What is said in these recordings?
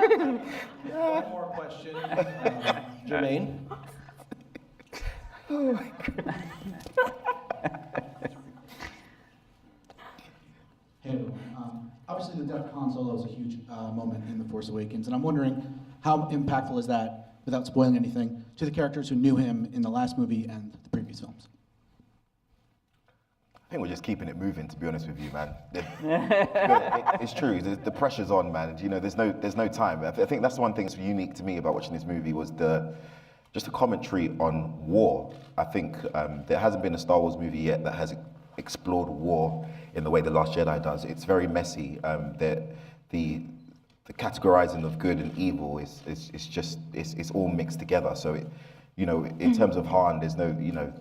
One more question. Jermaine. Oh my God. Hey everyone. Obviously the death of Han Solo is a huge moment in The Force Awakens, and I'm wondering how impactful is that, without spoiling anything, to the characters who knew him in the last movie and the previous films? I think we're just keeping it moving, to be honest with you, man. It's true. The pressure's on, man. You know, there's no time. I think that's one thing that's unique to me about watching this movie was just the commentary on war. I think there hasn't been a Star Wars movie yet that has explored war in the way The Last Jedi does. It's very messy. The categorizing of good and evil it's all mixed together. So you know, in terms of Han, there's no, you know,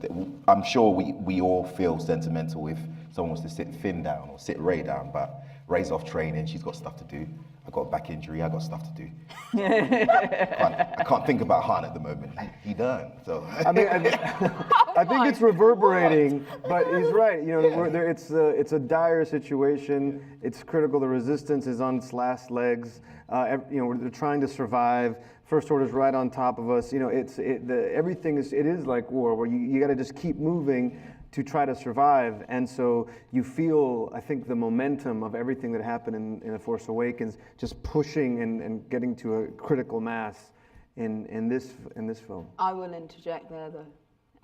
I'm sure we all feel sentimental if someone wants to sit Finn down or sit Rey down, but Rey's off training, she's got stuff to do. I got a back injury, I got stuff to do. I can't think about Han at the moment. He done. So I mean, I think it's reverberating, but he's right. You know, it's a dire situation. It's critical. The resistance is on its last legs. You know, they're trying to survive. First Order's right on top of us. You know, everything is like war, where you got to just keep moving to try to survive. And so you feel, I think, the momentum of everything that happened in The Force Awakens just pushing and getting to a critical mass in this film. I will interject there, though,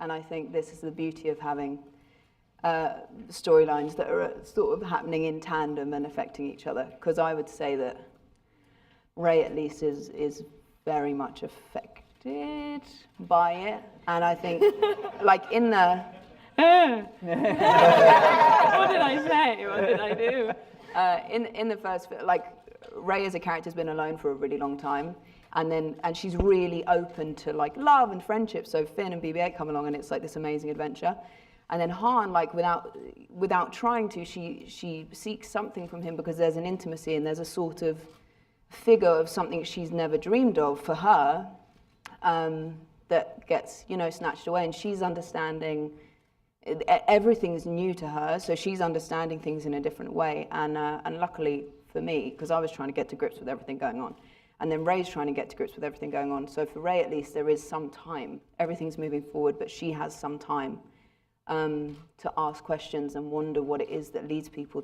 and I think this is the beauty of having storylines that are sort of happening in tandem and affecting each other. Because I would say that Rey, at least, is very much affected by it, and I think, like in the. What did I say? What did I do? In the first, like, Rey as a character has been alone for a really long time, and she's really open to like love and friendship. So Finn and BB-8 come along, and it's like this amazing adventure. And then Han, like without trying to, she seeks something from him because there's an intimacy and there's a sort of figure of something she's never dreamed of for her that gets, you know, snatched away, and she's understanding. Everything's new to her, so she's understanding things in a different way. And luckily for me, because I was trying to get to grips with everything going on, and then Rey's trying to get to grips with everything going on. So for Rey, at least, there is some time. Everything's moving forward, but she has some time to ask questions and wonder what it is that leads people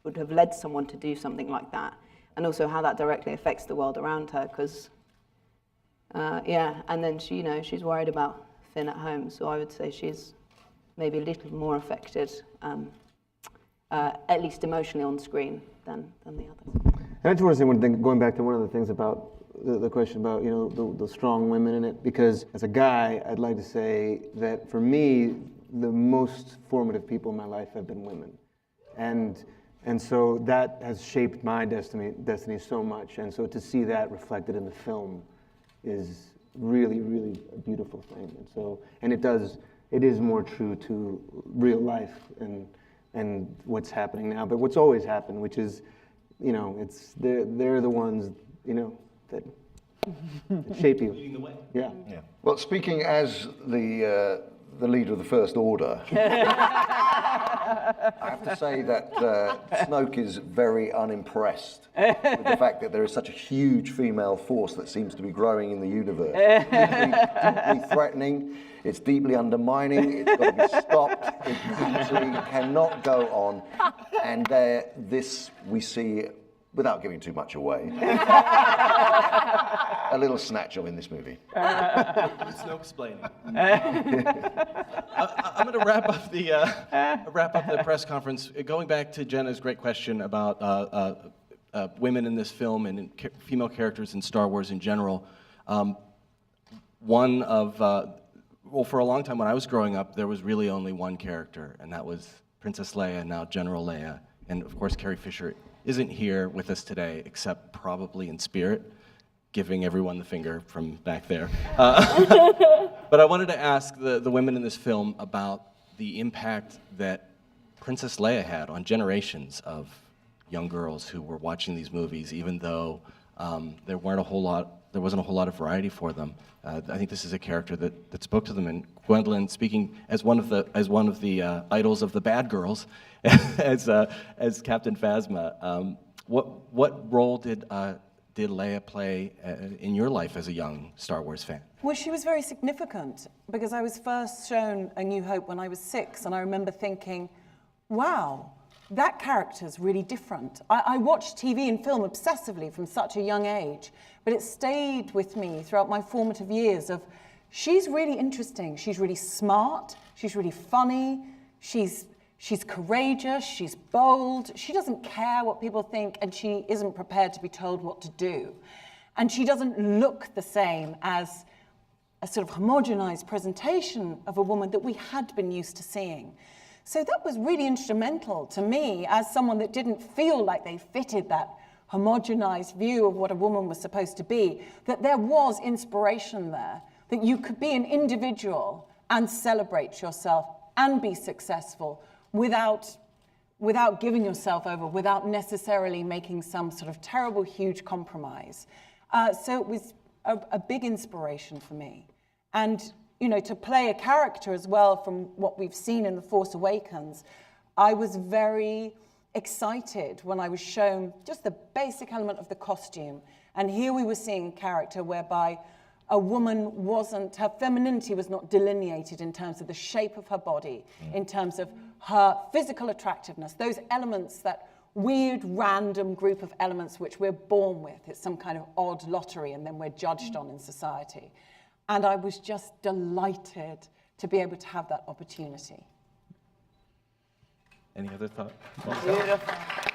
would have led someone to do something like that, and also how that directly affects the world around her. Because and then she, you know, she's worried about Finn at home. So I would say she's maybe a little more affected, at least emotionally on screen, than the others. And I just want to say one thing, going back to one of the things about the question about, you know, the strong women in it, because as a guy, I'd like to say that for me, the most formative people in my life have been women. And so that has shaped my destiny so much. And so to see that reflected in the film is really, really a beautiful thing. And so, and it is more true to real life and what's happening now, but what's always happened, which is, you know, they're the ones, you know, that shape you. Leading the way. Yeah. yeah. Well, speaking as the leader of the First Order, I have to say that Snoke is very unimpressed with the fact that there is such a huge female force that seems to be growing in the universe. Deeply threatening, it's deeply undermining, it's got to be stopped, it absolutely cannot go on. And this we see, without giving too much away, a little snatch of in this movie. It's no explaining. I'm going to wrap up the press conference. Going back to Jenna's great question about women in this film and female characters in Star Wars in general. Well, for a long time when I was growing up, there was really only one character, and that was Princess Leia, now General Leia. And of course, Carrie Fisher isn't here with us today, except probably in spirit, giving everyone the finger from back there. But I wanted to ask the women in this film about the impact that Princess Leia had on generations of young girls who were watching these movies, even though there wasn't a whole lot of variety for them. I think this is a character that spoke to them, and Gwendolyn, speaking as one of the idols of the bad girls, as Captain Phasma. What role did did Leia play in your life as a young Star Wars fan? Well, she was very significant because I was first shown A New Hope when I was 6, and I remember thinking, wow, that character's really different. I watched TV and film obsessively from such a young age, but it stayed with me throughout my formative years of, she's really interesting, she's really smart, she's really funny, she's courageous, she's bold, she doesn't care what people think, and she isn't prepared to be told what to do. And she doesn't look the same as a sort of homogenized presentation of a woman that we had been used to seeing. So that was really instrumental to me as someone that didn't feel like they fitted that homogenized view of what a woman was supposed to be, that there was inspiration there, that you could be an individual and celebrate yourself and be successful without giving yourself over, without necessarily making some sort of terrible, huge compromise. So it was a big inspiration for me. And you know, to play a character as well from what we've seen in The Force Awakens, I was very excited when I was shown just the basic element of the costume. And here we were seeing a character whereby a woman wasn't, her femininity was not delineated in terms of the shape of her body, in terms of her physical attractiveness, those elements, that weird random group of elements which we're born with. It's some kind of odd lottery and then we're judged on in society. And I was just delighted to be able to have that opportunity. Any other thoughts? Beautiful.